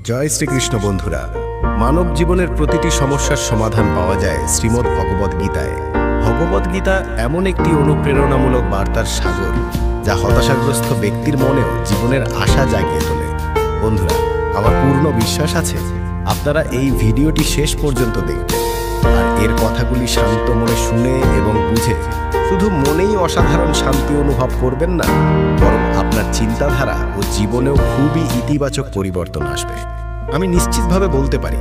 জয় শ্রীকৃষ্ণ বন্ধুরা। মানব জীবনের প্রতিটি সমস্যার সমাধান পাওয়া যায় শ্রীমদ্ ভগবদ গীতায়। ভগবদ গীতা এমন একটি অনুপ্রেরণামূলক বার্তার সাগর, যা হতাশাগ্রস্ত ব্যক্তির মনেও জীবনের আশা জাগিয়ে তোলে। বন্ধুরা, আমার পূর্ণ বিশ্বাস আছে আপনারা এই ভিডিওটি শেষ পর্যন্ত দেখবেন, আর এর কথাগুলি শান্ত মনে শুনে এবং বুঝে শুধু মনেই অসাধারণ শান্তি অনুভব করবেন না, বরং আপনার চিন্তাধারা ও জীবনেও খুবই ইতিবাচক পরিবর্তন আসবে। আমি নিশ্চিতভাবে বলতে পারি,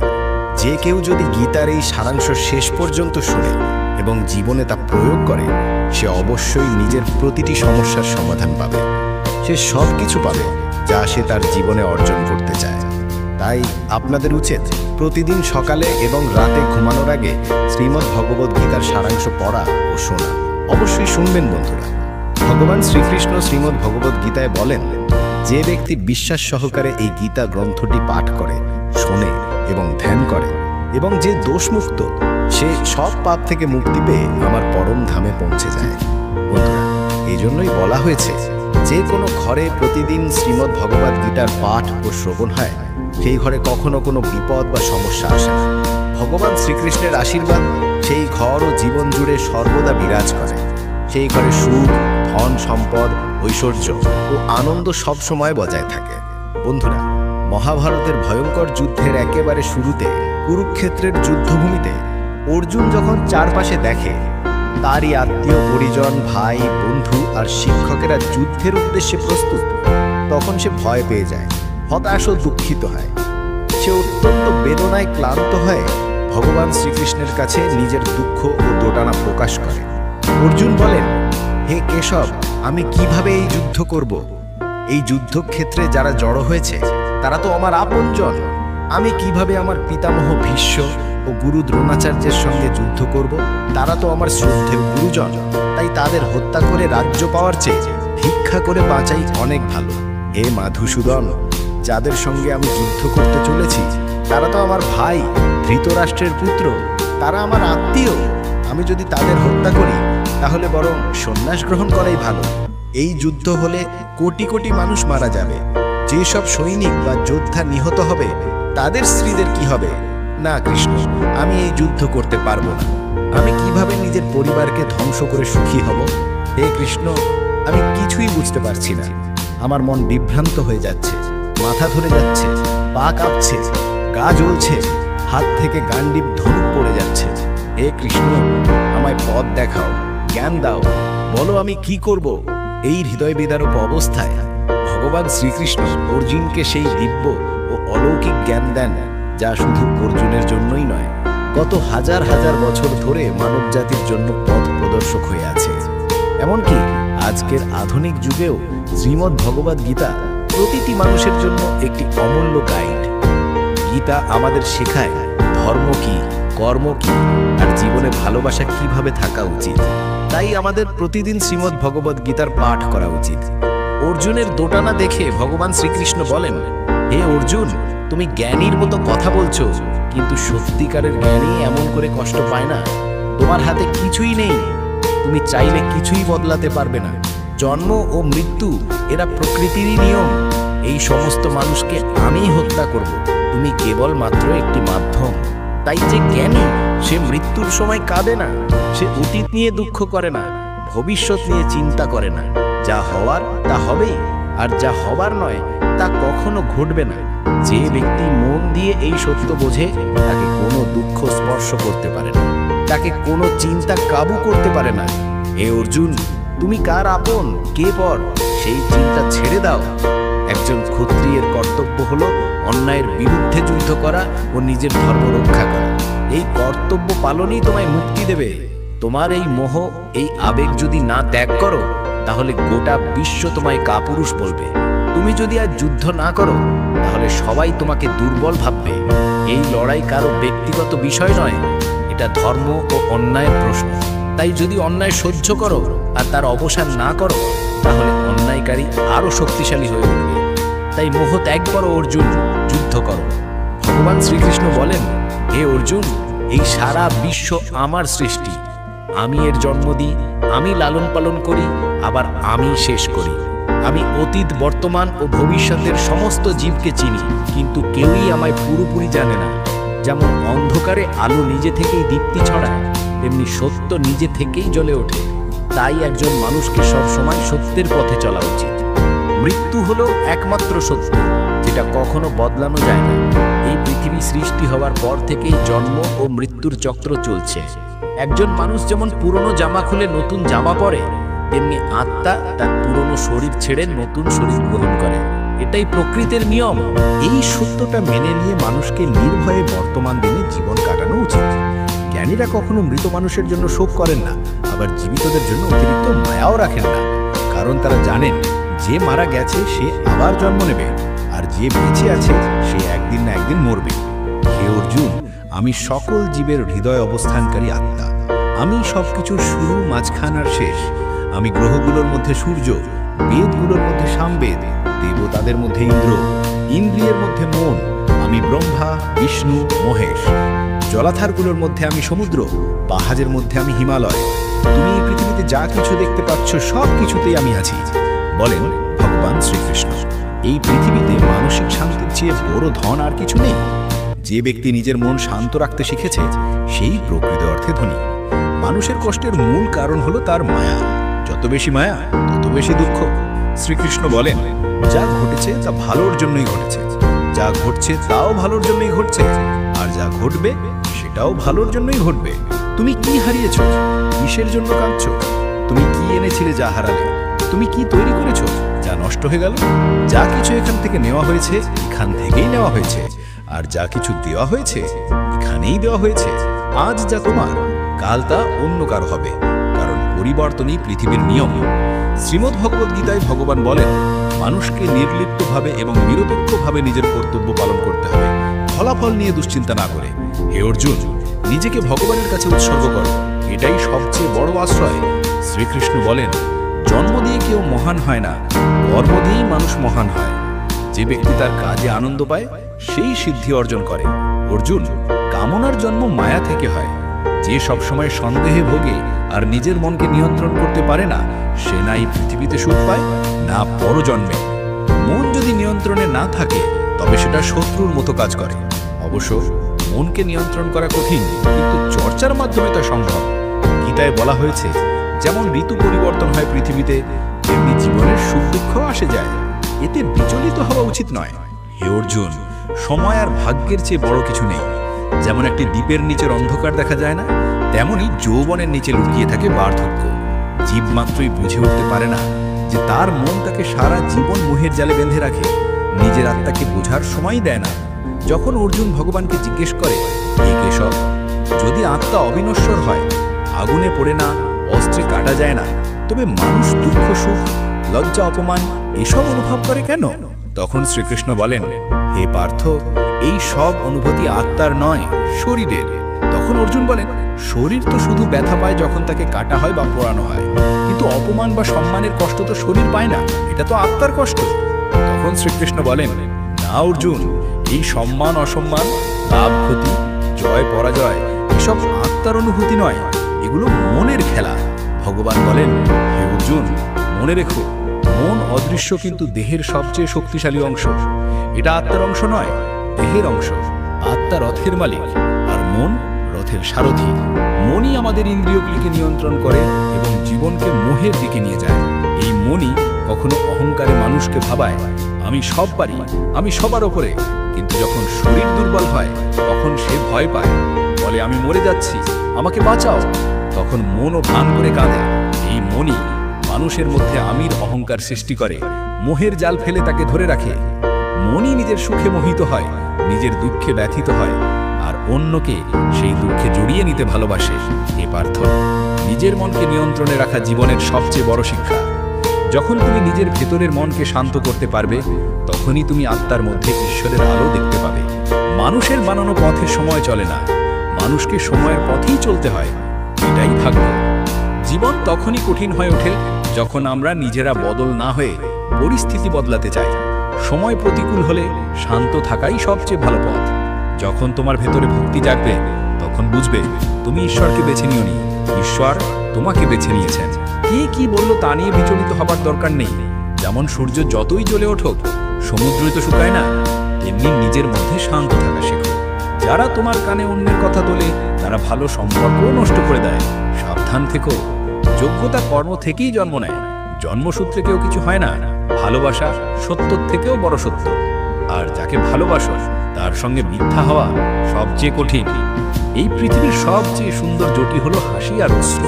যে কেউ যদি গীতার এই সারাংশ শেষ পর্যন্ত শুনে এবং জীবনে তা প্রয়োগ করে, সে অবশ্যই নিজের প্রতিটি সমস্যার সমাধান পাবে। সে সব কিছু পাবে যা সে তার জীবনে অর্জন করতে চায়। তাই আপনাদের উচিত প্রতিদিন সকালে এবং রাতে ঘুমানোর আগে শ্রীমদ্ ভগবদ গীতার সারাংশ পড়া ও শোনা। অবশ্যই শুনবেন বন্ধুরা। ভগবান শ্রীকৃষ্ণ শ্রীমদ্ ভগবদ গীতায় বলেন, যে ব্যক্তি বিশ্বাস সহকারে এই গীতা গ্রন্থটি পাঠ করে, শোনে এবং ধ্যান করে, এবং যে দোষমুক্ত, সে সব পাপ থেকে মুক্তি পেয়ে আমার পরম ধামে পৌঁছে যায়। বন্ধুরা, এই জন্যই বলা হয়েছে, যে কোনো ঘরে প্রতিদিন শ্রীমদ্ ভগবদ গীতার পাঠ ও শ্রবণ হয়, সেই ঘরে কখনো কোনো বিপদ বা সমস্যা আসে না। ভগবান শ্রীকৃষ্ণের আশীর্বাদ সেই ঘর ও জীবন জুড়ে সর্বদা বিরাজ করে। সেই ঘরে সুখ, ধন সম্পদ, ঐশ্বর্য ও আনন্দ সব সময় বজায় থাকে। বন্ধুরা, মহাভারতের ভয়ঙ্কর যুদ্ধের একেবারে শুরুতে কুরুক্ষেত্রের যুদ্ধভূমিতে অর্জুন যখন চারপাশে দেখে তারই আত্মীয় পরিজন, ভাই, বন্ধু আর শিক্ষকেরা যুদ্ধের উদ্দেশ্যে প্রস্তুত, তখন সে ভয় পেয়ে যায়, হতাশ ও দুঃখিত হয়। সে অত্যন্ত বেদনায় ক্লান্ত হয়ে ভগবান শ্রীকৃষ্ণের কাছে নিজের দুঃখ ও দোটানা প্রকাশ করে। অর্জুন বলেন, হে কেশব, আমি কিভাবে এই যুদ্ধ করব? এই যুদ্ধক্ষেত্রে যারা জড়ো হয়েছে তারা তো আমার আপনজন। আমি কিভাবে আমার পিতামহ ভীষ্ম ও গুরু দ্রোণাচার্যের সঙ্গে যুদ্ধ করব? তারা তো আমার শ্রদ্ধেয় গুরুজন। তাই তাদের হত্যা করে রাজ্য পাওয়ার চেয়ে ভিক্ষা করে বাঁচাই অনেক ভালো। হে মধুসূদন, যাদের সঙ্গে আমি যুদ্ধ করতে চলেছি তারা তো আমার ভাই, ধৃতরাষ্ট্রের পুত্র, তারা আমার আত্মীয়। আমি যদি তাদের হত্যা করি তাহলে বরং সন্ন্যাস গ্রহণ করাই ভালো। এই যুদ্ধ হলে কোটি কোটি মানুষ মারা যাবে। যেসব সৈনিক বা যোদ্ধা নিহত হবে তাদের স্ত্রীদের কি হবে? না কৃষ্ণ, আমি এই যুদ্ধ করতে পারবো না। আমি কিভাবে নিজের পরিবারকে ধ্বংস করে সুখী হব? হে কৃষ্ণ, আমি কিছুই বুঝতে পারছি না। আমার মন বিভ্রান্ত হয়ে যাচ্ছে, মাথা ধরে যাচ্ছে, পা কাঁপছে, গা জ্বলছে, হাত থেকে গান্ডীব ধনুক পড়ে যাচ্ছে। হে কৃষ্ণ, আমায় পথ দেখাও, জ্ঞান দাও, বলো আমি কি করব? এই হৃদয় বিদারক অবস্থায় ভগবান শ্রীকৃষ্ণ অর্জুনকে সেই দিব্য ও অলৌকিক জ্ঞান দেন, যা শুধু অর্জুনের জন্যই নয়, গত হাজার হাজার বছর ধরে মানব জাতির জন্য পথ প্রদর্শক হয়ে আছে। এমনকি আজকের আধুনিক যুগেও শ্রীমদ্ ভগবদ গীতা প্রতিটি মানুষের জন্য একটি অমূল্য গাইড। গীতা আমাদের শেখায় ধর্ম কি, কর্ম কি, আর জীবনে ভালোবাসা কিভাবে থাকা উচিত। তাই আমাদের প্রতিদিন শ্রীমদ্ ভগবদ গীতার পাঠ করা উচিত। অর্জুনের দোটানা দেখে ভগবান শ্রীকৃষ্ণ বলেন, হে অর্জুন, তুমি জ্ঞানীর মতো কথা বলছো, কিন্তু সত্যিকারের জ্ঞানী এমন করে কষ্ট পায় না। তোমার হাতে কিছুই নেই, তুমি চাইলে কিছুই বদলাতে পারবে না। জন্ম ও মৃত্যু এরা প্রকৃতিরই নিয়ম। এই সমস্ত মানুষকে আমি হত্যা করব, তুমি কেবল মাত্র একটি মাধ্যম। তাই যে জ্ঞানী, সে মৃত্যুর সময় কাঁদে না, সে অতীত নিয়ে দুঃখ করে না, ভবিষ্যৎ নিয়ে চিন্তা করে না। যা হওয়ার তা হবেই, আর যা হবার নয় তা কখনো ঘটবে না। যে ব্যক্তি মন দিয়ে এই সত্য বোঝে, তাকে কোনো দুঃখ স্পর্শ করতে পারে না, তাকে কোনো চিন্তা কাবু করতে পারে না। হে অর্জুন, তুমি কার আপন, কে পর, সেই চিন্তা ছেড়ে দাও। একজন ক্ষত্রিয়ের কর্তব্য হলো অন্যায়ের বিরুদ্ধে যুদ্ধ করা ও নিজের ধর্ম রক্ষা করা। এই কর্তব্য পালনই তোমায় মুক্তি দেবে। তোমার এই মোহ, এই আবেগ যদি না ত্যাগ করো, তাহলে গোটা বিশ্ব তোমায় কাপুরুষ বলবে। তুমি যদি আজ যুদ্ধ না করো, তাহলে সবাই তোমাকে দুর্বল ভাববে। এই লড়াই কারো ব্যক্তিগত বিষয় নয়, এটা ধর্ম ও অন্যায়ের প্রশ্ন। তাই যদি অন্যায় সহ্য করো আর তার অবসান না করো, তাহলে অন্যায়কারী আরো শক্তিশালী হয়ে উঠবে। তাই মোহ ত্যাগ করো অর্জুন, যুদ্ধ করো। ভগবান শ্রীকৃষ্ণ বলেন, হে অর্জুন, এই সারা বিশ্ব আমার সৃষ্টি। আমি এর জন্ম দিই, আমি লালন পালন করি, আবার আমি শেষ করি। আমি অতীত, বর্তমান ও ভবিষ্যতের সমস্ত জীবকে চিনি, কিন্তু কেউই আমায় পুরোপুরি জানে না। যেমন অন্ধকারে আলো নিজে থেকেই দীপ্তি ছড়ায়, তেমনি সত্য নিজে থেকেই জ্বলে ওঠে। তাই একজন মানুষকে সবসময় সত্যের পথে চলা উচিত। মৃত্যু হলো একমাত্র সত্য, যেটা কখনো বদলানো যায় না। এই পৃথিবী সৃষ্টি হওয়ার পর থেকেই জন্ম ও মৃত্যুর চক্র চলছে। একজন মানুষ যেমন পুরনো জামা খুলে নতুন জামা পরে, তেমনি আত্মা তার পুরনো শরীর ছেড়ে নতুন শরীর গ্রহণ করে। এটাই প্রকৃতির নিয়ম। এই সত্যটা মেনে নিয়ে মানুষকে নির্ভয়ে বর্তমান দিনে জীবন কাটানো উচিত। জ্ঞানীরা কখনো মৃত মানুষের জন্য শোক করেন না, আবার জীবিতদের জন্য অতিরিক্ত মায়াও রাখেন না। কারণ তারা জানেন যে মারা গেছে সে আবার জন্ম নেবে, আর যে বেঁচে আছে সে একদিন না একদিন মরবে। হে অর্জুন, আমি সকল জীবের হৃদয় অবস্থানকারী আত্মা। আমি সবকিছুর শুরু, মাঝখান আর শেষ। আমি গ্রহগুলোর মধ্যে সূর্য, বেদগুলোর মধ্যে সামবেদ, দেবতাদের মধ্যে ইন্দ্র, ইন্দ্রিয়ের মধ্যে মন। আমি ব্রহ্মা, বিষ্ণু, মহেশ। জলাধারগুলোর মধ্যে আমি সমুদ্র, পাহাড়ের মধ্যে আমি হিমালয়। তুমি এই পৃথিবীতে যা কিছু দেখতে পাচ্ছ সব কিছুতেই আমি আছি, বলেন ভগবান শ্রীকৃষ্ণ। এই পৃথিবীতে মানসিক শান্তির চেয়ে বড় ধন আর কিছু নেই। যে ব্যক্তি নিজের মন শান্ত রাখতে শিখেছে সেই প্রকৃত অর্থে ধনী। মানুষের কষ্টের মূল কারণ হলো তার মায়া। যত বেশি মায়া তত বেশি দুঃখ। শ্রীকৃষ্ণ বলেন, যা ঘটেছে তা ভালোর জন্যই ঘটেছে, যা ঘটছে তাও ভালোর জন্যই ঘটছে, আর যা ঘটবে সেটাও ভালোর জন্যই ঘটবে। তুমি কি হারিয়েছ? কিসের জন্য কাঁদছো? তুমি কি এনেছিলে যা হারালে? তুমি কি তৈরি করেছো যা নষ্ট হয়ে গেল? যা কিছু এখান থেকে নেওয়া হয়েছে এখান থেকেই নেওয়া হয়েছে, আর যা কিছু দেওয়া হয়েছে এখানেই দেওয়া হয়েছে। আজ যা তোমার, কাল তা অন্য কারো হবে, কারণ পরিবর্তনই পৃথিবীর নিয়ম। শ্রীমদ্ ভগবদ গীতায় ভগবান বলেন, মানুষকে নির্লিপ্তভাবে এবং নিরপেক্ষভাবে নিজের কর্তব্য পালন করতে হবে, ফলাফল নিয়ে দুশ্চিন্তা না করে। হে অর্জুন, নিজেকে ভগবানের কাছে উৎসর্গ করো, এটাই সবচেয়ে বড় আশ্রয়। শ্রীকৃষ্ণ বলেন, জন্ম দিয়ে কেউ মহান হয় না, কর্ম দিয়েই মানুষ মহান হয়। যে ব্যক্তি তার কাজে আনন্দ পায় সেই সিদ্ধি অর্জন করে। অর্জুন, কামনার জন্ম মায়া থেকে হয়। যে সবসময় সন্দেহে ভোগে আর নিজের মনকে নিয়ন্ত্রণ করতে পারে না, সে না এই পৃথিবীতে সুখ পায় না পরজন্মে। মন যদি নিয়ন্ত্রণে না থাকে তবে সেটা শত্রুর মতো কাজ করে। অবশ্য মনকে নিয়ন্ত্রণ করা কঠিন, কিন্তু চর্চার মাধ্যমে তা সম্ভব। গীতায় বলা হয়েছে, যেমন ঋতু পরিবর্তন হয় পৃথিবীতে, তেমনি জীবনের সুখ দুঃখ আসে যায়। এতে বিচলিত হওয়া উচিত নয়। হে অর্জুন, সময় আর ভাগ্যের চেয়ে বড় কিছু নেই। যেমন একটি দ্বীপের নিচের অন্ধকার দেখা যায় না, তেমনি যৌবনের নিচে লুকিয়ে থাকে বার্ধক্য। জীব মাত্রই বুঝে উঠতে পারে না যে তার মন তাকে সারা জীবন মোহের জালে বেঁধে রাখে, নিজের আত্মাকে বোঝার সময় দেয় না। যখন অর্জুন ভগবানকে জিজ্ঞেস করে, হে কেশব, যদি আত্মা অবিনশ্বর হয়, আগুনে পড়ে না, অস্ত্রে কাটা যায় না, তবে মানুষ দুঃখ, সুখ, লজ্জা, অপমান এসব অনুভব করে কেন? তখন শ্রীকৃষ্ণ বলেন, হে পার্থ, এই সব অনুভূতি আত্মার নয়, শরীরের। তখন অর্জুন বলেন, শরীর তো শুধু ব্যথা পায় যখন তাকে কাটা হয় বা পোড়ানো হয়, কিন্তু অপমান বা সম্মানের কষ্ট তো শরীর পায় না, এটা তো আত্মার কষ্ট। তখন শ্রীকৃষ্ণ বলেন, না অর্জুন, এই সম্মান অসম্মান, লাভ ক্ষতি, জয় পরাজয় এসব আত্মার অনুভূতি নয়, এগুলো মনের খেলা। ভগবান বলেন, হে অর্জুন, মনে রেখো, মন অদৃশ্য কিন্তু দেহের সবচেয়ে শক্তিশালী অংশ। এটা আত্মার অংশ নয়, দেহের অংশ। আত্মা রথের মালিক আর মন রথের সারথি। মনই আমাদের ইন্দ্রিয়গুলিকে নিয়ন্ত্রণ করে এবং জীবনকে মোহের দিকে নিয়ে যায়। এই মনই কখনো অহংকারে মানুষকে ভাবায়, আমি সব পারি, আমি সবার ওপরে। কিন্তু যখন শরীর দুর্বল হয় তখন সে ভয় পায়, বলে আমি মরে যাচ্ছি, আমাকে বাঁচাও। তখন মনও ভান করে কাঁদে। এই মনই মানুষের মধ্যে আমির অহংকার সৃষ্টি করে, মোহের জাল ফেলে তাকে ধরে রাখে। মনই নিজের সুখে মোহিত হয়, নিজের দুঃখে ব্যথিত হয়, আর অন্যকে সেই দুঃখে জড়িয়ে নিতে ভালোবাসে। এ পার্থ, নিজের মনকে নিয়ন্ত্রণে রাখা জীবনের সবচেয়ে বড় শিক্ষা। যখন তুমি নিজের ভেতরের মনকে শান্ত করতে পারবে, তখনই তুমি আত্মার মধ্যে ঈশ্বরের আলো দেখতে পাবে। মানুষের বানানো পথে সময় চলে না, মানুষকে সময়ের পথেই চলতে হয়, এটাই ভাগ্য। জীবন তখনই কঠিন হয়ে ওঠে যখন আমরা নিজেরা বদল না হয়ে পরিস্থিতি বদলাতে চাই। সময় প্রতিকূল হলে শান্ত থাকাই সবচেয়ে ভালো পথ। যখন তোমার ভেতরে ভক্তি জাগবে, তখন বুঝবে তুমি ঈশ্বরকে বেছে নিওনি, ঈশ্বর তোমাকে বেছে নিয়েছেন। কে কি বললো তা নিয়ে বিচলিত হবার দরকার নেই। যেমন সূর্য যতই জ্বলে ওঠুক সমুদ্রই তো শুকায় না, তেমনি নিজের মধ্যে শান্ত থাকা শেখো। যারা তোমার কানে অন্যের কথা তোলে তারা ভালো সম্পর্কও নষ্ট করে দেয়, সাবধান থেকো। যোগ্যতা কর্ম থেকেই জন্ম নেয়, জন্মসূত্রে কেউ কিছু হয় না। ভালোবাসা সত্যর থেকেও বড় সত্য, আর যাকে ভালোবাসো তার সঙ্গে মিথ্যা হওয়া সবচেয়ে কঠিন। এই পৃথিবীর সবচেয়ে সুন্দর জুটি হলো হাসি আর অশ্রু।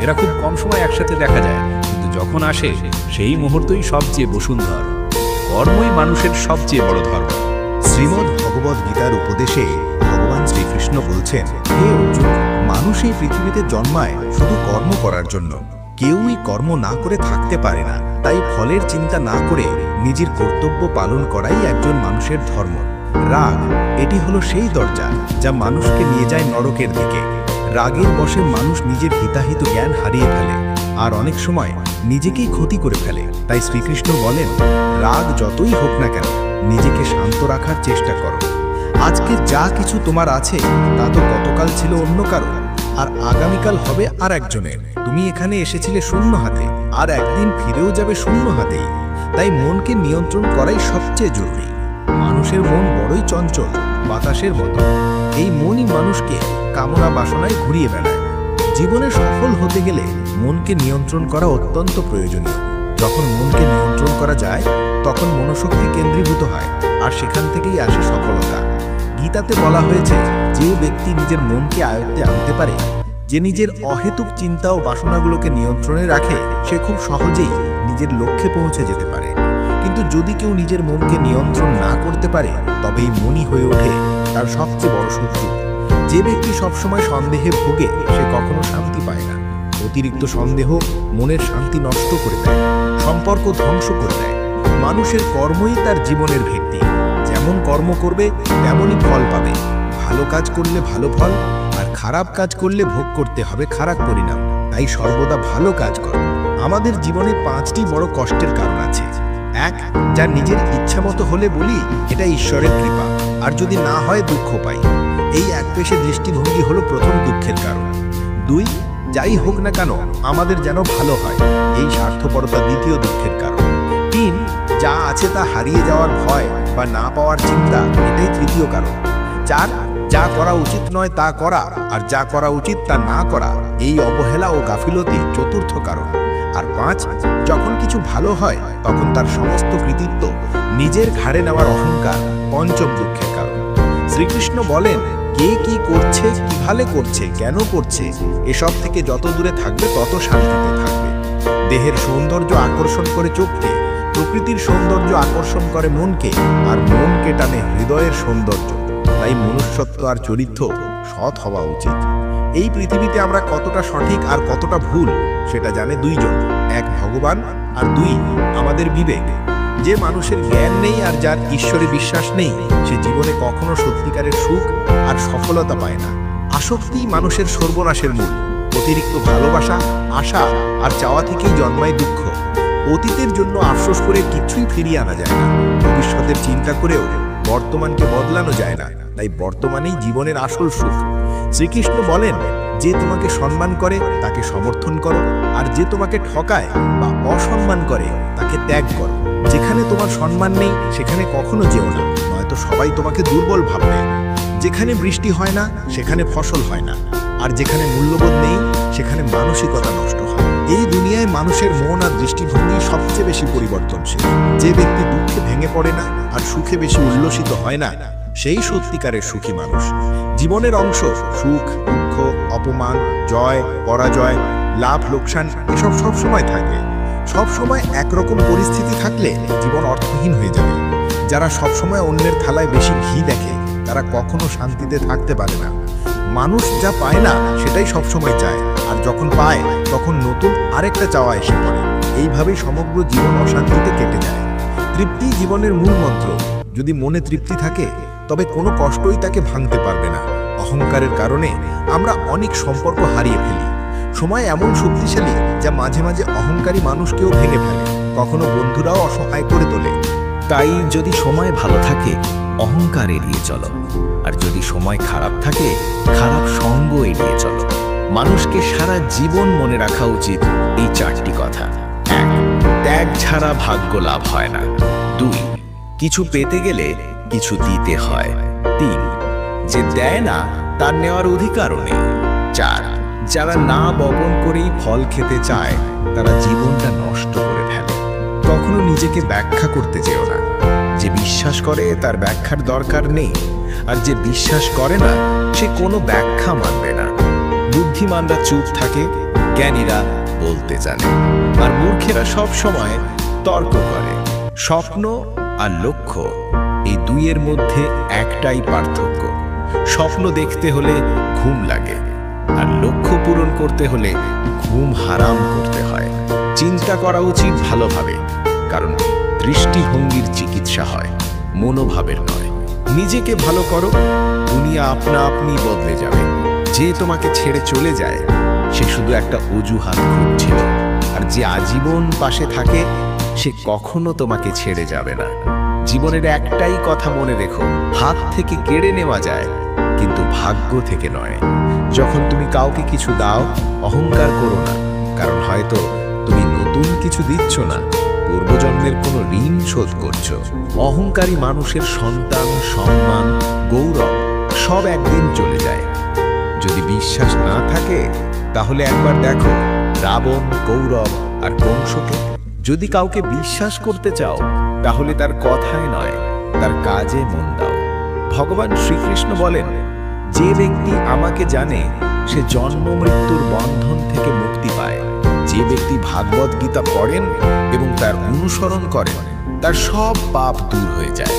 এরা খুব কম সময় একসাথে দেখা যায়, কিন্তু যখন আসে সেই মুহূর্তই সবচেয়ে বসুন্ধর। কর্মই মানুষের সবচেয়ে বড় ধর্ম। শ্রীমদ্ ভগবদ্ গীতার উপদেশে ভগবান শ্রীকৃষ্ণ বলছেন, হে অর্জুন, মানুষ এই পৃথিবীতে জন্মায় শুধু কর্ম করার জন্য। কেউই কর্ম না করে থাকতে পারে না। তাই ফলের চিন্তা না করে নিজের কর্তব্য পালন করাই একজন মানুষের ধর্ম। রাগ এটি হলো সেই দরজা যা মানুষকে নিয়ে যায় নরকের দিকে। রাগের বশে মানুষ নিজের হিতাহিত জ্ঞান হারিয়ে ফেলে আর অনেক সময় নিজেকেই ক্ষতি করে ফেলে। তাই শ্রীকৃষ্ণ বলেন, রাগ যতই হোক না কেন নিজেকে শান্ত রাখার চেষ্টা করো। আজকে যা কিছু তোমার আছে তা তো গতকাল ছিল অন্য কারো, আর আগামীকাল হবে আর একজনের। তুমি এখানে এসেছিলে শূন্য হাতে, আর একদিন ফিরেও যাবে শূন্য হাতেই। তাই মনকে নিয়ন্ত্রণ করাই সবচেয়ে জরুরি। মানুষের মন বড়ই চঞ্চল, বাতাসের মতো। এই মনই মানুষকে কামনা বাসনায় ঘুরিয়ে বেড়ায়। জীবনে সফল হতে গেলে মনকে নিয়ন্ত্রণ করা অত্যন্ত প্রয়োজনীয়। যখন মনকে নিয়ন্ত্রণ করা যায় তখন মনোশক্তি কেন্দ্রীভূত হয়, আর সেখান থেকেই আসে সফলতা। গীতাতে বলা হয়েছে, যে ব্যক্তি নিজের মনকে আয়ত্তে আনতে পারে, যে নিজের অহেতুক চিন্তা ও বাসনাগুলোকে নিয়ন্ত্রণে রাখে, সে খুব সহজেই নিজের লক্ষ্যে পৌঁছে যেতে পারে। কিন্তু যদি কেউ নিজের মনকে নিয়ন্ত্রণ না করতে পারে, তবে এই মনই হয়ে ওঠে তার সবচেয়ে বড় শত্রু। যে ব্যক্তি সবসময় সন্দেহে ভোগে সে কখনো শান্তি পায় না। অতিরিক্ত সন্দেহ মনের শান্তি নষ্ট করে দেয়, সম্পর্ক ধ্বংস করে দেয়। মানুষের কর্মই তার জীবনের ভিত্তি। যেমন কর্ম করবে তেমনই ফল পাবে। ভালো কাজ করলে ভালো ফল, আর খারাপ কাজ করলে ভোগ করতে হবে খারাপ পরিণাম। তাই সর্বদা ভালো কাজ করো। আমাদের জীবনে 5টি বড় কষ্টের কারণ আছে। 1, যা নিজের ইচ্ছা মতো হলে বলি এটা ঈশ্বরের কৃপা, আর যদি না হয় দুঃখ পাই। এই একপেশে দৃষ্টিভঙ্গি হলো প্রথম দুঃখের কারণ। 2, যাই হোক না কেন আমাদের যেন ভালো হয়, এই স্বার্থপরতা দ্বিতীয় দুঃখের কারণ। 3, যা আছে তা হারিয়ে যাওয়ার ভয় বা না পাওয়ার চিন্তা, এটাই তৃতীয় কারণ। 4, যা করা উচিত নয় তা করা, আর যা করা উচিত তা না করা, এই অবহেলা ও গাফিলতি চতুর্থ কারণ। আর 5, যখন কিছু ভালো হয় তখন তার সমস্ত কৃতিত্ব নিজের ঘাড়ে নেওয়ার অহংকার পঞ্চম দুঃখের কারণ। শ্রীকৃষ্ণ বলেন, কে কি করছে, কিভাবে করছে, কেন করছে, এসব থেকে যত দূরে থাকবে তত শান্তিতে থাকবে। দেহের সৌন্দর্য আকর্ষণ করে চোখকে, প্রকৃতির সৌন্দর্য আকর্ষণ করে মনকে, আর মনকে টানে হৃদয়ের সৌন্দর্য। তাই মনুষ্যত্ব আর চরিত্র সৎ হওয়া উচিত। এই পৃথিবীতে আমরা কতটা সঠিক আর কতটা ভুল সেটা জানে 2 জন, 1 ভগবান আর 2 আমাদের বিবেক। যে মানুষের জ্ঞান নেই আর যার ঈশ্বরে বিশ্বাস নেই, সে জীবনে কখনো সত্যিকারের সুখ আর সফলতা পায় না। আসক্তি মানুষের সর্বনাশের মূল। অতিরিক্ত ভালোবাসা, আশা আর চাওয়া থেকেই জন্মায় দুঃখ। অতীতের জন্য আফসোস করে কিছুই ফিরিয়ে আনা যায় না। ভবিষ্যতের চিন্তা করেও বর্তমানকে বদলানো যায় না। তাই বর্তমানেই জীবনের আসল সুখ। শ্রীকৃষ্ণ বলেন, যে তোমাকে সম্মান করে তাকে সমর্থন করো, আর যে তোমাকে ঠকায় বা অসম্মান করে তাকে ত্যাগ করো। যেখানে তোমার সম্মান নেই সেখানে কখনো যেও না, নয়তো সবাই তোমাকে দুর্বল ভাববে। যেখানে বৃষ্টি হয় না সেখানে ফসল হয় না, আর যেখানে মূল্যবোধ নেই সেখানে মানসিকতা নষ্ট হয়। এই দুনিয়ায় মানুষের মন আর দৃষ্টিভঙ্গি সবচেয়ে বেশি পরিবর্তনশীল। যে ব্যক্তি দুঃখে ভেঙে পড়ে না আর সুখে বেশি উল্লসিত হয় না, সেই সত্যিকারের সুখী মানুষ। জীবনের অংশ সুখ, দুঃখ, অপমান, জয়, পরাজয়, লাভ, লোকসান, এসব সবসময় থাকবে। সবসময় একরকম পরিস্থিতি থাকলে জীবন অর্থহীন হয়ে যাবে। যারা সবসময় অন্যের থালায় বেশি ঘি দেখে তারা কখনো শান্তিতে থাকতে পারে না। মানুষ যা পায় না সেটাই সবসময় চায়, আর যখন পায় তখন নতুন আরেকটা চাওয়া এসে পড়ে। এইভাবেই সমগ্র জীবন অশান্তিতে কেটে যায়। তৃপ্তি জীবনের মূল মন্ত্র। যদি মনে তৃপ্তি থাকে তবে কোনো কষ্টই তাকে ভাঙতে পারবে না। অহংকারের কারণে আমরা অনেক সম্পর্ক হারিয়ে ফেলি। সময় এমন শক্তিশালী যা মাঝে মাঝে অহংকারী মানুষকেও ভেঙে ফেলে, কখনো বন্ধুরাও অসহায় করে তোলে। তাই যদি সময় ভালো থাকে অহংকার এড়িয়ে চলো, আর যদি সময় খারাপ থাকে খারাপ সঙ্গ এড়িয়ে চলো। মানুষকে সারা জীবন মনে রাখা উচিত এই 4টি কথা। 1, ত্যাগ ছাড়া ভাগ্য লাভ হয় না। 2, কিছু পেতে গেলে কিছু দিতে হয়। 3, যে দেয় না তার নেওয়ার অধিকারও নেই। 4, যারা না বপন করেই ফল খেতে চায় তারা জীবনটা নষ্ট করে ফেলে। কখনো নিজেকে ব্যাখ্যা করতে যেও না। যে বিশ্বাস করে তার ব্যাখ্যার দরকার নেই, আর যে বিশ্বাস করে না সে কোনো ব্যাখ্যা মানবে না। বুদ্ধিমানরা চুপ থাকে, জ্ঞানীরা বলতে জানে, আর মূর্খেরা সব সময় তর্ক করে। স্বপ্ন আর লক্ষ্য, এই দুইয়ের মধ্যে একটাই পার্থক্য। স্বপ্ন দেখতে হলে ঘুম লাগে, আর লক্ষ্য পূরণ করতে হলে ঘুম হারাম করতে হয়। চিন্তা করা উচিত ভালোভাবে, কারণ দৃষ্টিভঙ্গির চিকিৎসা হয়, মনোভাবের নয়। নিজেকে ভালো করো, দুনিয়া আপনা আপনি বদলে যাবে। যে তোমাকে ছেড়ে চলে যায় সে শুধু একটা অজুহাত খুঁজছিল, আর যে আজীবন পাশে থাকে সে কখনো তোমাকে ছেড়ে যাবে না। জীবনের একটাই কথা মনে রেখো, হাত থেকে কেড়ে নেওয়া যায় কিন্তু ভাগ্য থেকে নয়। যখন তুমি কাউকে কিছু দাও অহংকার করো না, কারণ হয়তো তুমি নতুন কিছু দিচ্ছ না, পূর্বজন্মের কোনো ঋণ শোধ করছো। অহংকারী মানুষের সন্তান, সম্মান, গৌরব সব একদিন চলে যায়। যদি বিশ্বাস না থাকে তাহলে একবার দেখো রাবণ, কৌরব আর কংসকে। যদি কাউকে বিশ্বাস করতে চাও তাহলে তার কথায় নয়, তার কাজে মন দাও। ভগবান শ্রীকৃষ্ণ বলেন, যে ব্যক্তি আমাকে জানে সে জন্ম মৃত্যুর বন্ধন থেকে মুক্তি পায়। যে ব্যক্তি ভাগবত গীতা পড়েন এবং তার অনুসরণ করেন তার সব পাপ দূর হয়ে যায়।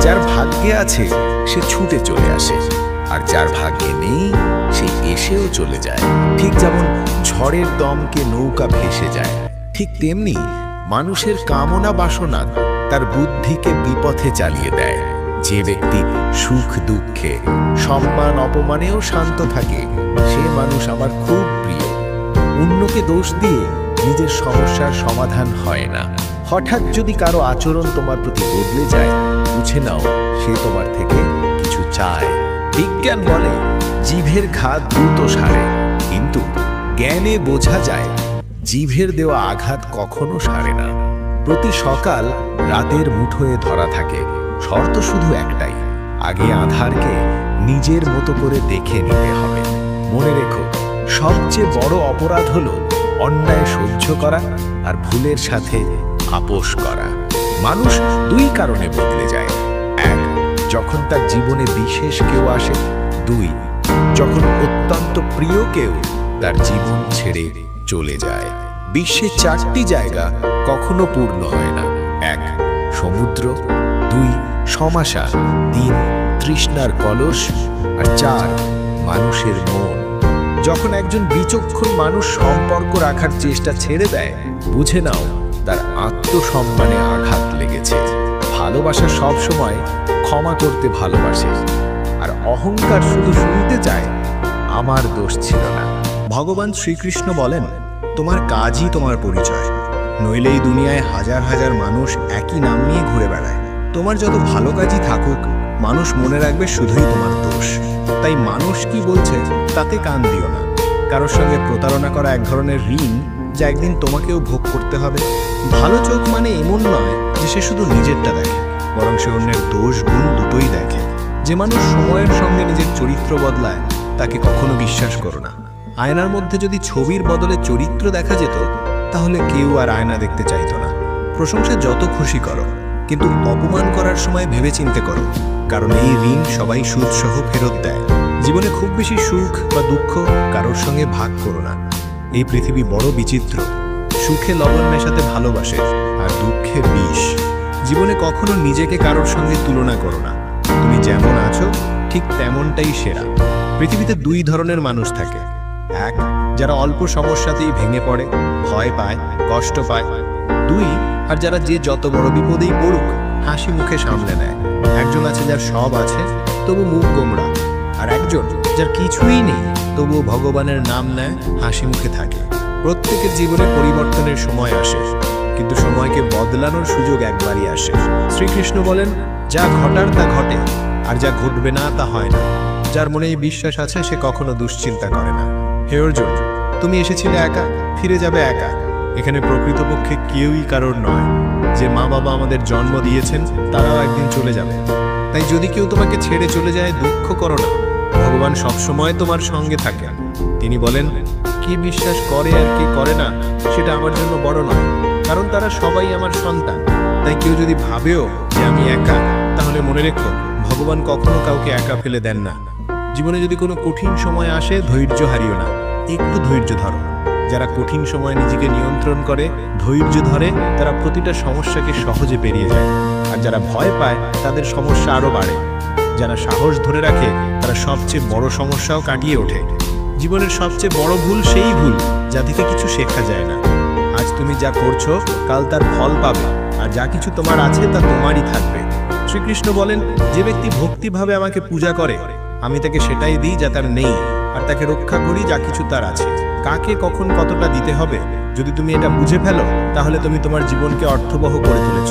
যার ভাগ্যে আছে সে ছুটে চলে আসে, আর যার ভাগ্যে নেই সে এসেও চলে যায়। ঠিক যেমন ঝড়ের দমকে নৌকা ভেসে যায়, ঠিক তেমনি মানুষের কামনা বাসনা তার বুদ্ধিকে বিপথে চালিয়ে দেয়। যে ব্যক্তি সুখ দুঃখে, সম্মান অপমানেও শান্ত থাকে সে মানুষ আমার খুব প্রিয়। অন্যকে দোষ দিয়ে নিজের সমস্যার সমাধান হয় না। হঠাৎ যদি কারো আচরণ তোমার প্রতি বদলে যায়, বুঝে নাও সে তোমার থেকে কিছু চায়। বিজ্ঞান বলে জিভের ঘাত দ্রুত সারে, কিন্তু জ্ঞানে বোঝা যায় জিভের দেওয়া আঘাত কখনো সারে না। প্রতি সকাল রাতের মুঠোয় ধরা থাকে, শর্ত শুধু একটাই, আগে আধারকে নিজের মতো করে দেখে নিতে হবে। মনে রেখো, সবচেয়ে বড় অপরাধ হলো অন্যায় সহ্য করা আর ভুলের সাথে আপোষ করা। মানুষ 2 কারণে বদলে যায়। 1, যখন তার জীবনে বিশেষ কেউ আসে। 2, যখন অত্যন্ত প্রিয় কেউ তার জীবন ছেড়ে চলে যায়। বিশ্বে 4টি জায়গা কখনো পূর্ণ হয় না। 1, সমুদ্র। 2, শ্মশান। 3, তৃষ্ণার কলস। আর 4, মানুষের মন। যখন একজন বিচক্ষণ মানুষ সম্পর্ক রাখার চেষ্টা ছেড়ে দেয়, বুঝে নাও তার আত্মসম্মানে আঘাত লেগেছে। ভালোবাসা সব সময় ক্ষমা করতে ভালোবাসে, আর অহংকার শুধু শুনতে চায় আমার দোষ ছিল না। ভগবান শ্রীকৃষ্ণ বলেন, তোমার কাজই তোমার পরিচয়, নইলে এই দুনিয়ায় হাজার হাজার মানুষ একই নাম নিয়ে ঘুরে বেড়ায়। তোমার যত ভালো কাজই থাকুক, মানুষ মনে রাখবে শুধুই তোমার দোষ। তাই মানুষ কি বলছে তাতে কান দিও না। কারোর সঙ্গে প্রতারণা করা এক ধরনের ঋণ, যা একদিন তোমাকেও ভোগ করতে হবে। ভালো চোখ মানে এমন নয় যে সে শুধু নিজেরটা দেখে, বরং সে অন্যের দোষ গুণ দুটোই দেখে। যে মানুষ সময়ের সঙ্গে নিজের চরিত্র বদলায় তাকে কখনো বিশ্বাস করো না। আয়নার মধ্যে যদি ছবির বদলে চরিত্র দেখা যেত, তাহলে কেউ আর আয়না দেখতে চাইতো না। প্রশংসা যত খুশি করো, কিন্তু অপমান করার সময় ভেবেচিন্তে করো, কারণ এই ঋণ সবাই সুদসহ ফেরত দেয়। জীবনে খুব বেশি সুখ বা দুঃখ কারোর সঙ্গে ভাগ করো না। এই পৃথিবী বড় বিচিত্র, সুখে লবণ মেশাতে ভালোবাসে আর দুঃখে বিষ। জীবনে কখনো নিজেকে কারোর সঙ্গে তুলনা করো না। তুমি যেমন আছো ঠিক তেমনটাই সেরা। পৃথিবীতে 2 ধরনের মানুষ থাকে। 1, যারা অল্প সমস্যাতেই ভেঙে পড়ে, ভয় পায়, কষ্ট পায়। 2, আর যারা যে যত বড় বিপদেই পড়ুক হাসি মুখে সামলে নেয়। একজন আছে যার সব আছে তবু মুখ গোমড়া, আর একজন যার কিছুই নেই তবুও ভগবানের নাম নেয়, হাসি মুখে থাকে। প্রত্যেকের জীবনে পরিবর্তনের সময় আসে, কিন্তু সময়কে বদলানোর সুযোগ একবারই আসে। শ্রীকৃষ্ণ বলেন, যা ঘটার তা ঘটে, আর যা ঘটবে না তা হয় না। যার মনে এই বিশ্বাস আছে সে কখনো দুশ্চিন্তা করে না। হে অর্জুন, তুমি এসেছিলে একা, ফিরে যাবে একা। এখানে প্রকৃতপক্ষে কেউই কারোর নয়। যে মা বাবা আমাদের জন্ম দিয়েছেন তারাও একদিন চলে যাবে। তাই যদি কেউ তোমাকে ছেড়ে চলে যায়, দুঃখ করো না। ভগবান সবসময় তোমার সঙ্গে থাকেন। তিনি বলেন, কে বিশ্বাস করে আর কে করে না সেটা আমার জন্য বড় নয়, কারণ তারা সবাই আমার সন্তান। তাই কেউ যদি ভাবেও যে আমি একা, তাহলে মনে রেখো, ভগবান কখনো কাউকে একা ফেলে দেন না। জীবনে যদি কোনো কঠিন সময় আসে, ধৈর্য হারিও না, একটু ধৈর্য ধরো। যারা কঠিন সময় নিজেকে নিয়ন্ত্রণ করে, ধৈর্য ধরে, তারা প্রতিটা সমস্যাকে সহজে পেরিয়ে যায়। আর যারা ভয় পায়, তাদের সমস্যা আরও বাড়ে। যারা সাহস ধরে রাখে, তারা সবচেয়ে বড় সমস্যাও কাটিয়ে ওঠে। জীবনের সবচেয়ে বড় ভুল সেই ভুল যা থেকে কিছু শেখা যায় না। আজ তুমি যা করছো, কাল তার ফল পাবে, আর যা কিছু তোমার আছে তা তোমারই থাকবে। শ্রীকৃষ্ণ বলেন, যে ব্যক্তি ভক্তিভাবে আমাকে পূজা করে, আমি তাকে সেটাই দিই যা তার নেই, আর তাকে রক্ষা করি যা কিছু তার আছে। কাকে কখন কতটা দিতে হবে, যদি তুমি এটা বুঝে ফেলো, তাহলে তুমি তোমার জীবনকে অর্থবহ করে তুলেছ।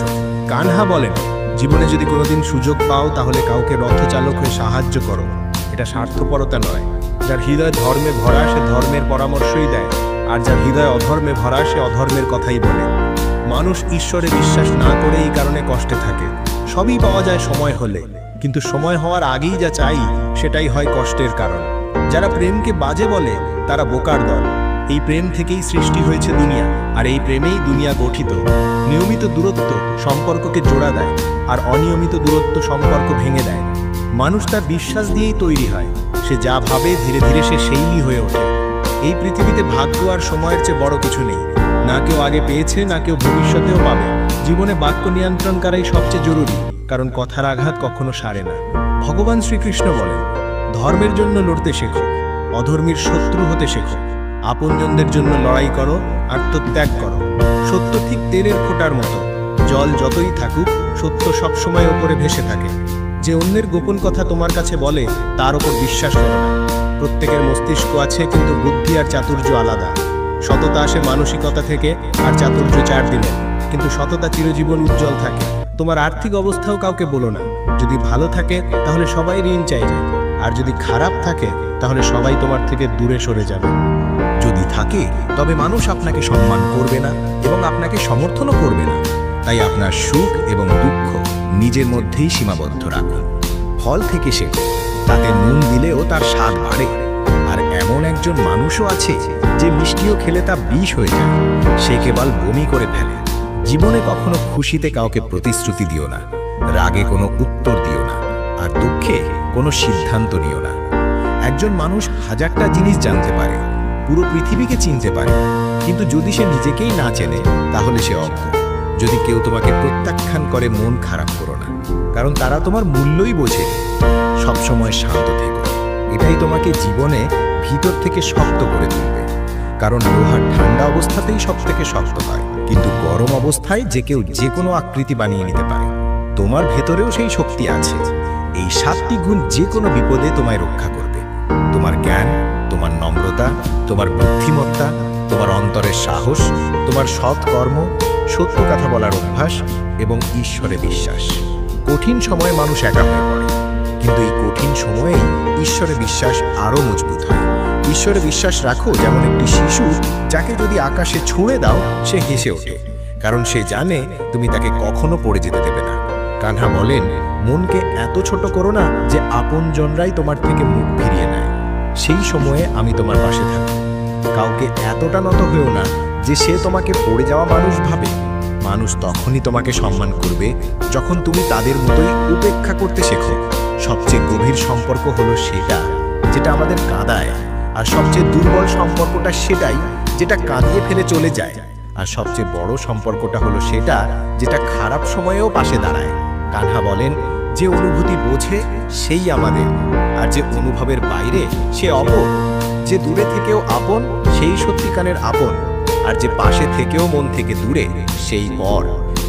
কানহা বলেন, জীবনে যদি কোনোদিন সুযোগ পাও, তাহলে কাউকে রথচালক হয়ে সাহায্য করো। এটা স্বার্থপরতা নয়। যার হৃদয় ধর্মে ভরা, সে ধর্মের পরামর্শই দেয়, আর যার হৃদয় অধর্মে ভরা, সে অধর্মের কথাই বলে। মানুষ ঈশ্বরে বিশ্বাস না করে এই কারণে কষ্টে থাকে। সবই পাওয়া যায় সময় হলে, কিন্তু সময় হওয়ার আগেই যা চাই সেটাই হয় কষ্টের কারণ। যারা প্রেমকে বাজে বলে, তারা বোকার দল। এই প্রেম থেকেই সৃষ্টি হয়েছে দুনিয়া, আর এই প্রেমেই দুনিয়া গঠিত। নিয়মিত দূরত্ব সম্পর্ককে জোড়া দেয়, আর অনিয়মিত দূরত্ব সম্পর্ক ভেঙে দেয়। মানুষ তার বিশ্বাস দিয়েই তৈরি হয়। সে যা ভাবে, ধীরে ধীরে সে সেইই হয়ে ওঠে। এই পৃথিবীতে ভাগ্য আর সময়ের চেয়ে বড় কিছু নেই। না কেউ আগে পেয়েছে, না কেউ ভবিষ্যতেও পাবে। জীবনে বাক্য নিয়ন্ত্রণ করাই সবচেয়ে জরুরি, কারণ কথার আঘাত কখনো সারে না। ভগবান শ্রীকৃষ্ণ বলেন, ধর্মের জন্য লড়তে শেখো, অধর্মীর শত্রু হতে শেখো। আপনজনদের জন্য লড়াই করো, আত্মত্যাগ করো। সত্য ঠিক তেলের ফোঁটার মতো, জল যতই থাকুক, সত্য সবসময় ওপরে ভেসে থাকে। যে অন্যের গোপন কথা তোমার কাছে বলে, তার ওপর বিশ্বাস করো না। প্রত্যেকের মস্তিষ্ক আছে, কিন্তু বুদ্ধি আর চাতুর্য আলাদা। সততা আসে মানসিকতা থেকে, আর চাতুর্য 4 দিনের, কিন্তু সততা চিরজীবন উজ্জ্বল থাকে। তোমার আর্থিক অবস্থাও কাউকে বলো না। যদি ভালো থাকে, তাহলে সবাই ঋণ চাইবে, আর যদি খারাপ থাকে, তাহলে সবাই তোমার থেকে দূরে সরে যাবে। যদি থাকে, তবে মানুষ আপনাকে সম্মান করবে না এবং আপনাকে সমর্থনও করবে না। তাই আপনার সুখ এবং দুঃখ নিজের মধ্যেই সীমাবদ্ধ রাখুন। ফল থেকে শেখো, তাতে নুন দিলেও তার স্বাদ বাড়ে। আর এমন একজন মানুষও আছে যে মিষ্টিও খেলে তা বিষ হয়ে যায়। সে কেবল বমি করে ফেলে। জীবনে কখনো খুশিতে কাউকে প্রতিশ্রুতি দিও না, রাগে কোনো উত্তর দিও না, আর দুঃখে কোনো সিদ্ধান্ত নিও না। একজন মানুষ হাজারটা জিনিস জানতে পারে, পুরো পৃথিবীকে চিনতে পারে, কিন্তু যদি সে নিজেকেই না চেনে, তাহলে সে অজ্ঞ। যদি কেউ তোমাকে প্রত্যাখ্যান করে, মন খারাপ করো না, কারণ তারা তোমার মূল্যই বোঝে। সবসময় শান্ত থেকো, এটাই তোমাকে জীবনে ভিতর থেকে শক্ত করে তুলবে। কারণ লোহার ঠান্ডা অবস্থাতেই সব থেকে শক্ত হয়, কিন্তু গরম অবস্থায় যে কেউ যে কোনো আকৃতি বানিয়ে নিতে পারে। তোমার ভেতরেও সেই শক্তি আছে। এই 7টি গুণ যে কোনো বিপদে তোমায় রক্ষা করবে। তোমার জ্ঞান, তোমার নম্রতা, তোমার বুদ্ধিমত্তা, তোমার অন্তরের সাহস, তোমার সৎ কর্ম, সত্য কথা বলার অভ্যাস এবং ঈশ্বরে বিশ্বাস। কঠিন সময়ে মানুষ একা হয়ে পড়ে, কিন্তু এই কঠিন সময়েই ঈশ্বরে বিশ্বাস আরও মজবুত হয়। ঈশ্বরে বিশ্বাস রাখো যেমন একটি শিশু, যাকে যদি আকাশে ছুঁড়ে দাও, সে হেসে ওঠে, কারণ সে জানে তুমি তাকে কখনো পড়ে যেতে দেবে না। কানহা বলেন, মনকে এত ছোট করো না যে আপনজনরাই তোমার থেকে মুখ ফিরিয়ে নেয়। সেই সময়ে আমি তোমার পাশে থাকি। কাউকে এতটা নত হয়েও না যে সে তোমাকে পড়ে যাওয়া মানুষ ভাবে। মানুষ তখনই তোমাকে সম্মান করবে যখন তুমি তাদের মতোই উপেক্ষা করতে শেখো। সবচেয়ে গভীর সম্পর্ক হলো সেটা যেটা আমাদের কাঁদায়, আর সবচেয়ে দুর্বল সম্পর্কটা সেটাই যেটা কাঁদিয়ে ফেলে চলে যায়। আর সবচেয়ে বড় সম্পর্কটা হলো সেটা যেটা খারাপ সময়েও পাশে দাঁড়ায়। কানহা বলেন, যে অনুভূতি বোঝে সেই আমাদের, আর যে অনুভবের বাইরে সে অপর। যে দূরে থেকেও আপন, সেই সত্যিকারের আপন, আর যে পাশে থেকেও মন থেকে দূরে, সেই পর।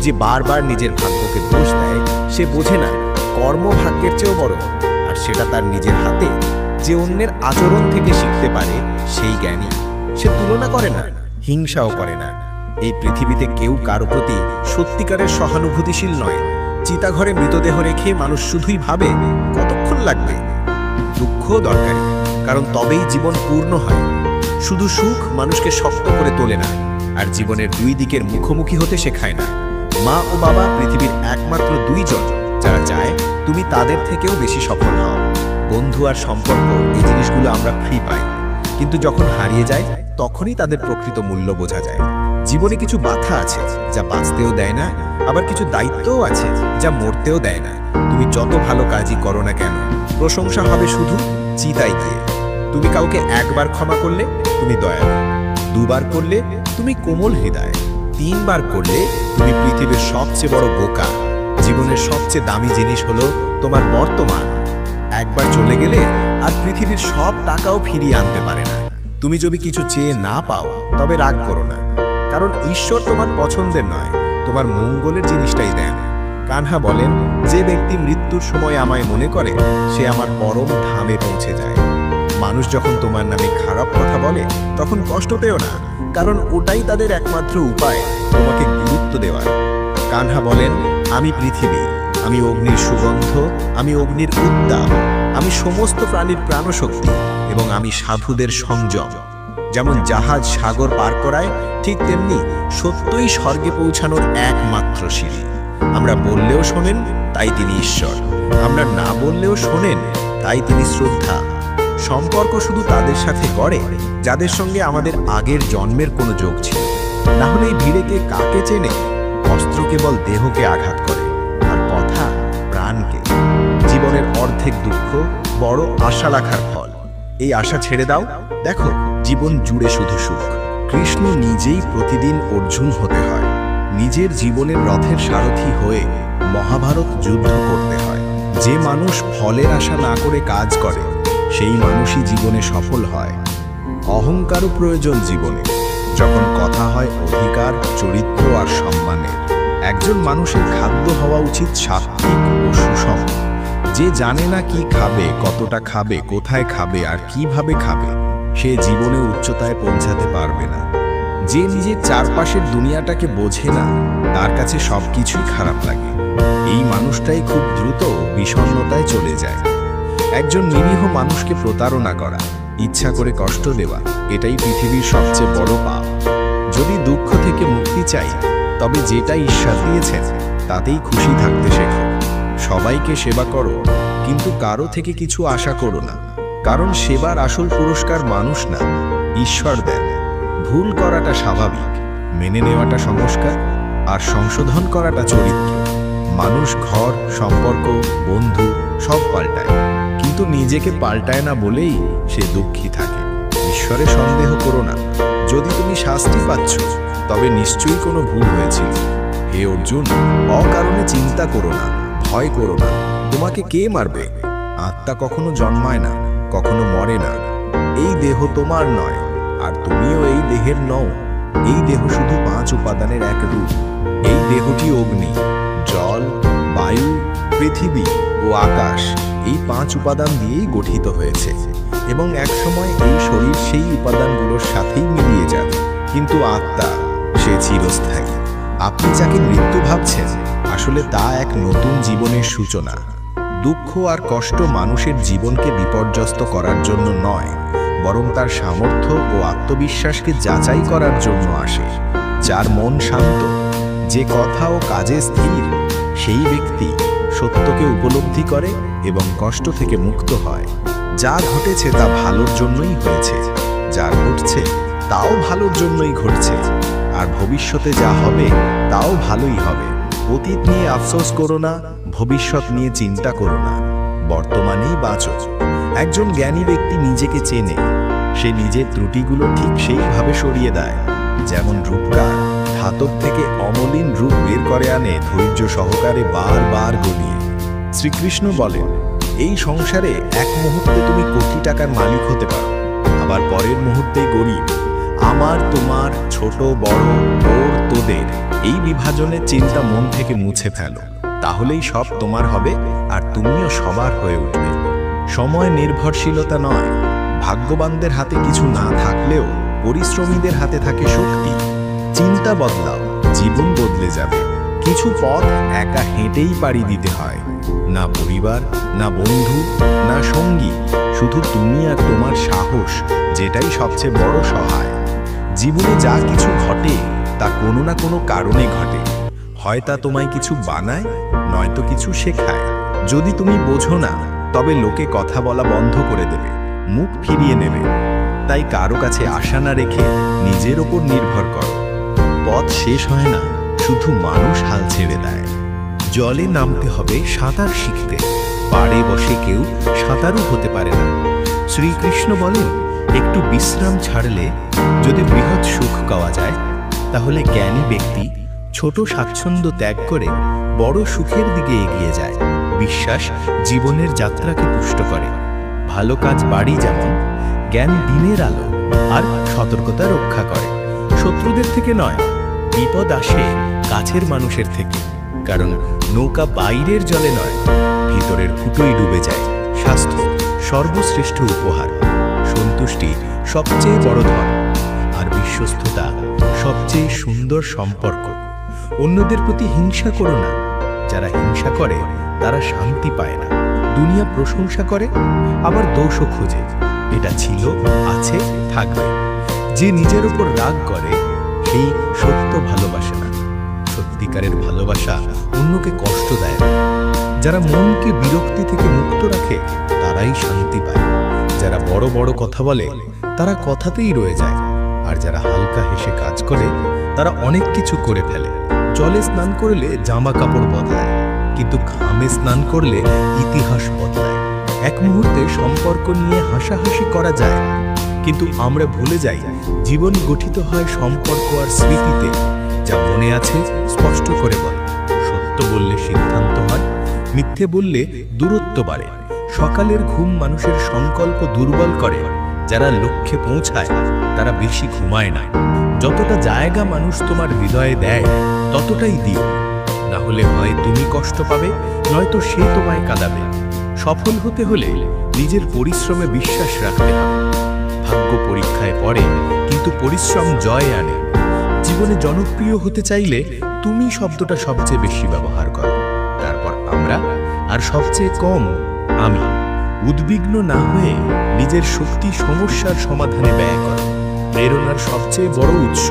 যে বারবার নিজের ভাগ্যকে দোষ দেয়, সে বোঝে না কর্ম ভাগ্যের চেয়েও বড়, আর সেটা তার নিজের হাতে। যে অন্যের আচরণ থেকে শিখতে পারে, সেই জ্ঞানী। সে তুলনা করে না, হিংসাও করে না। এই পৃথিবীতে কেউ কারো প্রতি সত্যিকারের সহানুভূতিশীল নয়। চিতাঘরে মৃতদেহ রেখে মানুষ শুধুই ভাবে কতক্ষণ লাগবে। দুঃখও দরকারি, কারণ তবেই জীবন পূর্ণ হয়। শুধু সুখ মানুষকে শক্ত করে তোলে না, আর জীবনের দুই দিকের মুখোমুখি হতে শেখায় না। মা ও বাবা পৃথিবীর একমাত্র দুইজন যারা চায় তুমি তাদের থেকেও বেশি সফল হও। বন্ধু আর সম্পর্ক, এই জিনিসগুলো আমরা ফ্রি পাই, কিন্তু যখন হারিয়ে যায় তখনই তাদের প্রকৃত মূল্য বোঝা যায়। জীবনে কিছু বাধা আছে যা বাঁচতেও দেয় না, আবার কিছু দায়িত্বও আছে যা মরতেও দেয় না। তুমি যত ভালো কাজই করো না কেন, প্রশংসা হবে শুধু চিতায় গিয়ে। তুমি কাউকে একবার ক্ষমা করলে তুমি দয়ালু, দুবার করলে তুমি কোমল হৃদয়, তিনবার করলে তুমি পৃথিবীর সবচেয়ে বড় বোকা। জীবনের সবচেয়ে দামি জিনিস হলো তোমার বর্তমান। একবার চলে গেলে আর পৃথিবীর সব টাকাও ফিরিয়ে আনতে পারে না। তুমি যদি কিছু চেয়ে না পাও তবে রাগ করো না, কারণ ঈশ্বর তোমার পছন্দের নয়, তোমার মঙ্গলের জিনিসটাই দেন। কানহা বলেন, যে ব্যক্তি মৃত্যুর সময় আমায় মনে করে সে আমার পরম ধামে পৌঁছে যায়। মানুষ যখন তোমার নামে খারাপ কথা বলে তখন কষ্ট পেও না, কারণ ওটাই তাদের একমাত্র উপায় তোমাকে গুরুত্ব দেওয়ার। কানহা বলেন, আমি পৃথিবী, আমি অগ্নির সুগন্ধ, আমি অগ্নির উত্তাপ, আমি সমস্ত প্রাণীর প্রাণশক্তি এবং আমি সাধুদের সংযম। যেমন জাহাজ সাগর পার করায়, ঠিক তেমনি সত্যই স্বর্গে পৌঁছানোর একমাত্র সিঁড়ি। আমরা বললেও শোনেন, তাই তিনি ঈশ্বর। আমরা না বললেও শোনেন, তাই তিনি শ্রদ্ধা। সম্পর্ক শুধু তাদের সাথে গড়ে যাদের সঙ্গে আমাদের আগের জন্মের কোনো যোগ ছিল। না হলে এই ভিড়েকে কাকে চেনে? অস্ত্র কেবল দেহকে আঘাত করে, আর কথা প্রাণকে। জীবনের অর্ধেক দুঃখ বড় আশা রাখার ফল। এই আশা ছেড়ে দাও, দেখো জীবন জুড়ে শুধু সুখ। কৃষ্ণ নিজেই প্রতিদিন অর্জুন হতে হয়, নিজের জীবনের রথের সারথি হয়ে মহাভারত যুদ্ধ করতে হয়। যে মানুষ ফলের আশা না করে কাজ করে সেই মানুষই জীবনে সফল হয়। অহংকারও প্রয়োজন জীবনে, যখন কথা হয় অধিকার, চরিত্র আর সম্মানের। একজন মানুষের খাদ্য হওয়া উচিত সাত্বিক ও সুষম। যে জানে না কি খাবে, কতটা খাবে, কোথায় খাবে আর কিভাবে খাবে, সে জীবনে উচ্চতায় পৌঁছাতে পারবে না। যে নিজের চারপাশের দুনিয়াটাকে বোঝে না, তার কাছে সবকিছুই খারাপ লাগে। এই মানুষটাই খুব দ্রুত বিষণ্ণতায় চলে যায়। একজন নিরীহ মানুষকে প্রতারণা করা, ইচ্ছা করে কষ্ট দেওয়া, এটাই পৃথিবীর সবচেয়ে বড় পাপ। যদি দুঃখ থেকে মুক্তি চাই, তবে যেটা ঈশ্বর দিয়েছেন তাতেই খুশি থাকতে শেখো। সবাইকে সেবা করো, কিন্তু কারো থেকে কিছু আশা করো না, কারণ সেবার আসল পুরস্কার মানুষ না, ঈশ্বর দেন। ভুল করাটা স্বাভাবিক, মেনে নেওয়াটা সংস্কার, আর সংশোধন করাটা চরিত্র। মানুষ ঘর, সম্পর্ক, বন্ধু সব পাল্টায়, কিন্তু নিজেকে পাল্টায় না বলেই সে দুঃখী থাকে। ঈশ্বরে সন্দেহ করো না। যদি তুমি শাস্তি পাচ্ছ, তবে নিশ্চয়ই কোনো ভুল হয়েছিল। হে অর্জুন, অকারণে চিন্তা করো না, ভয় করো না। তোমাকে কে মারবে? আত্মা কখনো জন্মায় না, কখনো মরে না। এই দেহ তোমার নয়, আর তুমিও এই দেহের নও। এই দেহ শুধু 5 উপাদানের এক রূপ। এই দেহটি অগ্নি, জল, বায়ু, পৃথিবী ও আকাশ, এই 5 উপাদান দিয়েই গঠিত হয়েছে, এবং একসময় এই শরীর সেই উপাদানগুলোর সাথেই মিলিয়ে যাবে। কিন্তু আত্মা, সে চিরস্থায়ী। আপনি যাকে মৃত্যু ভাবছেন, আসলে তা এক নতুন জীবনের সূচনা। দুঃখ আর কষ্ট মানুষের জীবনকে বিপর্যস্ত করার জন্য নয়, বরং তার সামর্থ্য ও আত্মবিশ্বাসকে যাচাই করার জন্য আসে। যার মন শান্ত, যে কথা ও কাজে স্থির, সেই ব্যক্তি সত্যকে উপলব্ধি করে এবং কষ্ট থেকে মুক্ত হয়। যা ঘটেছে তা ভালোর জন্যই হয়েছে, যা ঘটছে তাও ভালোর জন্যই ঘটছে, আর ভবিষ্যতে যা হবে তাও ভালোই হবে। অতীত নিয়ে আফসোস করো না, ভবিষ্যৎ নিয়ে চিন্তা করো না, বর্তমানেই বাঁচো। একজন জ্ঞানী ব্যক্তি নিজেকে চেনে, সে নিজের ত্রুটিগুলো ঠিক সেইভাবে সরিয়ে দেয়, যেমন রূপকার ধাতব থেকে অমলিন রূপ বের করে আনে ধৈর্য সহকারে বারবার গলিয়ে। শ্রীকৃষ্ণ বলেন, এই সংসারে এক মুহূর্তে তুমি কোটি টাকার মালিক হতে পারো, আবার পরের মুহূর্তে গরিব। আমার, তোমার, ছোট বড়, ওর, তোদের, এই বিভাজনের চিন্তা মন থেকে মুছে ফেলো, তাহলেই সব তোমার হবে আর তুমিও সবার হয়ে উঠবে। সময় নির্ভরশীলতা নয়, ভাগ্যবানদের হাতে কিছু না থাকলেও পরিশ্রমীদের হাতে থাকে শক্তি। চিন্তা বদলাও, জীবন বদলে যাবে। কিছু পথ একা হেঁটেই পাড়ি দিতে হয়, না পরিবার, না বন্ধু, না সঙ্গী, শুধু তুমি আর তোমার সাহস, যেটাই সবচেয়ে বড় সহায়। জীবনে যা কিছু ঘটে তা কোনো না কোনো কারণে ঘটে। হয় তা তোমায় কিছু বানায়, নয়তো কিছু শেখায়। যদি তুমি বোঝো না, তবে লোকে কথা বলা বন্ধ করে দেবে, মুখ ফিরিয়ে নেবে। তাই কারো কাছে আশা না রেখে নিজের ওপর নির্ভর করো। পথ শেষ হয় না, শুধু মানুষ হাল ছেড়ে দেয়। জলে নামতে হবে সাঁতার শিখতে, পাড়ে বসে কেউ সাঁতারও হতে পারে না। শ্রীকৃষ্ণ বলেন, একটু বিশ্রাম ছাড়লে যদি বৃহৎ সুখ পাওয়া যায়, তাহলে জ্ঞানী ব্যক্তি ছোট স্বাচ্ছন্দ্য ত্যাগ করে বড় সুখের দিকে এগিয়ে যায়। বিশ্বাস জীবনের যাত্রাকে পুষ্ট করে। ভালো কাজ বাড়ি যেমন, জ্ঞান দিনের আলো আর সতর্কতা রক্ষা করে। শত্রুদের থেকে নয়, বিপদ আসে কাছের মানুষের থেকে। কারণ নৌকা বাইরের জলে নয়, ভিতরের ফুটোই ডুবে যায়। স্বাস্থ্য সর্বশ্রেষ্ঠ উপহার, সন্তুষ্টি সবচেয়ে বড় ধন, আর বিশ্বস্ততা সবচেয়ে সুন্দর সম্পর্ক। অন্যদের প্রতি হিংসা করো না। যারা হিংসা করে তারা শান্তি পায় না। দুনিয়া প্রশংসা করে, আবার দোষও খোঁজে। এটা ছিল, আছে, থাকবে। যে নিজের উপর রাগ করে সেই সত্য ভালোবাসে না। সত্যিকারের ভালোবাসা অন্যকে কষ্ট দেয় না। যারা মনকে বিরক্তি থেকে মুক্ত রাখে তারাই শান্তি পায়। যারা বড় বড় কথা বলে তারা কথাতেই রয়ে যায়। আর যারা হালকা হেসে কাজ করে তারা অনেক কিছু করে ফেলে। জলে স্নান করলে জামা কাপড় বদলায়, কিন্তু ঘামে স্নান করলে ইতিহাস বদলায়। এক মুহূর্তে সম্পর্ক নিয়ে হাসাহাসি করা যায়, কিন্তু আমরা ভুলে যাই জীবন গঠিত হয় সম্পর্ক আর স্মৃতিতে। যা মনে আছে স্পষ্ট করে বল। সত্য বললে সিদ্ধান্ত হয়, মিথ্যে বললে দূরত্ব বাড়ে। সকালের ঘুম মানুষের সংকল্প দুর্বল করে। যারা লক্ষ্যে পৌঁছায় তারা বেশি ঘুমায় না। যতটা জায়গা মানুষ তোমার হৃদয়ে দেয় ততটাই দিও, না হলে হয় তুমি কষ্ট পাবে, নয়তো সে তোমায় কাঁদাবে। সফল হতে হলে নিজের পরিশ্রমে বিশ্বাস রাখতে হবে। ভাগ্য পরীক্ষায় পড়ে, কিন্তু পরিশ্রম জয় আনে। জীবনে জনপ্রিয় হতে চাইলে তুমি শব্দটা সবচেয়ে বেশি ব্যবহার করো, তারপর আমরা, আর সবচেয়ে কম আমি। উদ্বিগ্ন না হয়ে নিজের শক্তি সমস্যার সমাধানে ব্যয় করো। প্রেরণার সবচেয়ে বড় উৎস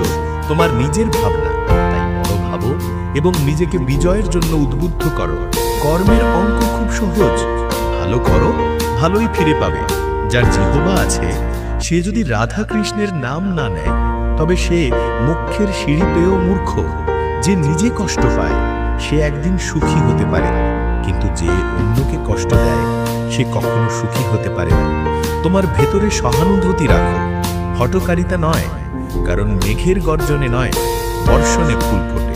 তোমার নিজের ভাবনা। তাই বড় ভাবো এবং নিজেকে বিজয়ের জন্য উদ্বুদ্ধ করো। কর্মের অঙ্ক খুব সহজ। ভালো করো, ভালোই ফিরে পাবে। যার জিহ্বা আছে সে যদি রাধা কৃষ্ণের নাম না নেয়, তবে সে মুখ্যের সিঁড়ি পেয়েও মূর্খ। যে নিজে কষ্ট পায় সে একদিন সুখী হতে পারে, কিন্তু যে অন্যকে কষ্ট দেয় সে কখনো সুখী হতে পারে না। তোমার ভেতরে সহানুভূতি রাখো, হঠকারিতা নয়। কারণ মেঘের গর্জনে নয়, বর্ষণে ফুল ফোটে।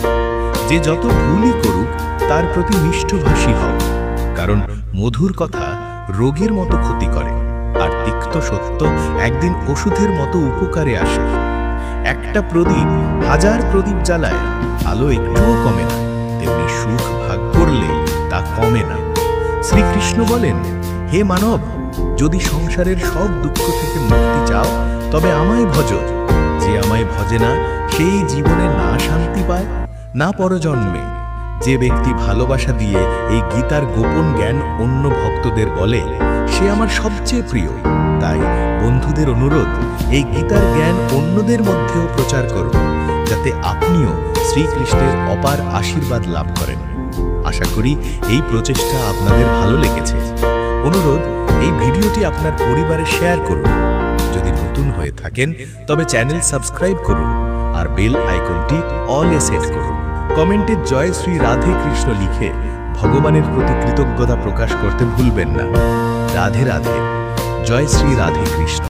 যে যত ভুলই করুক তার প্রতি মিষ্টভাষী হও। কারণ মধুর কথা রোগের মতো ক্ষতি করে, আর তিক্ত সত্য একদিন ওষুধের মতো উপকারে আসে। একটা প্রদীপ হাজার প্রদীপ জ্বালায়, আলো একটুও কমে না। তেমনি সুখ ভাগ করলে তা কমে না। শ্রীকৃষ্ণ বলেন, হে মানব, যদি সংসারের সব দুঃখ থেকে মুক্তি চাও তবে আমায় ভজ। যে আমায় ভজে না সেই জীবনে না শান্তি পায় না পরজন্মে। যে ব্যক্তি ভালোবাসা দিয়ে এই গীতার গোপন জ্ঞান অন্য ভক্তদের বলে সে আমার সবচেয়ে প্রিয়। তাই বন্ধুদের অনুরোধ, এই গীতার জ্ঞান অন্যদের মধ্যেও প্রচার করুন, যাতে আপনিও শ্রীকৃষ্ণের অপার আশীর্বাদ লাভ করেন। আশা করি এই প্রচেষ্টা আপনাদের ভালো লেগেছে। অনুরোধ, এই ভিডিওটি আপনার পরিবারে শেয়ার করুন। যদি নতুন হয়ে থাকেন তবে চ্যানেল সাবস্ক্রাইব করুন আর বেল আইকনটি অলে সেট করুন। কমেন্টে জয় শ্রী রাধে কৃষ্ণ লিখে ভগবানের প্রতি কৃতজ্ঞতা প্রকাশ করতে ভুলবেন না। রাধে রাধে, জয় শ্রী রাধে কৃষ্ণ।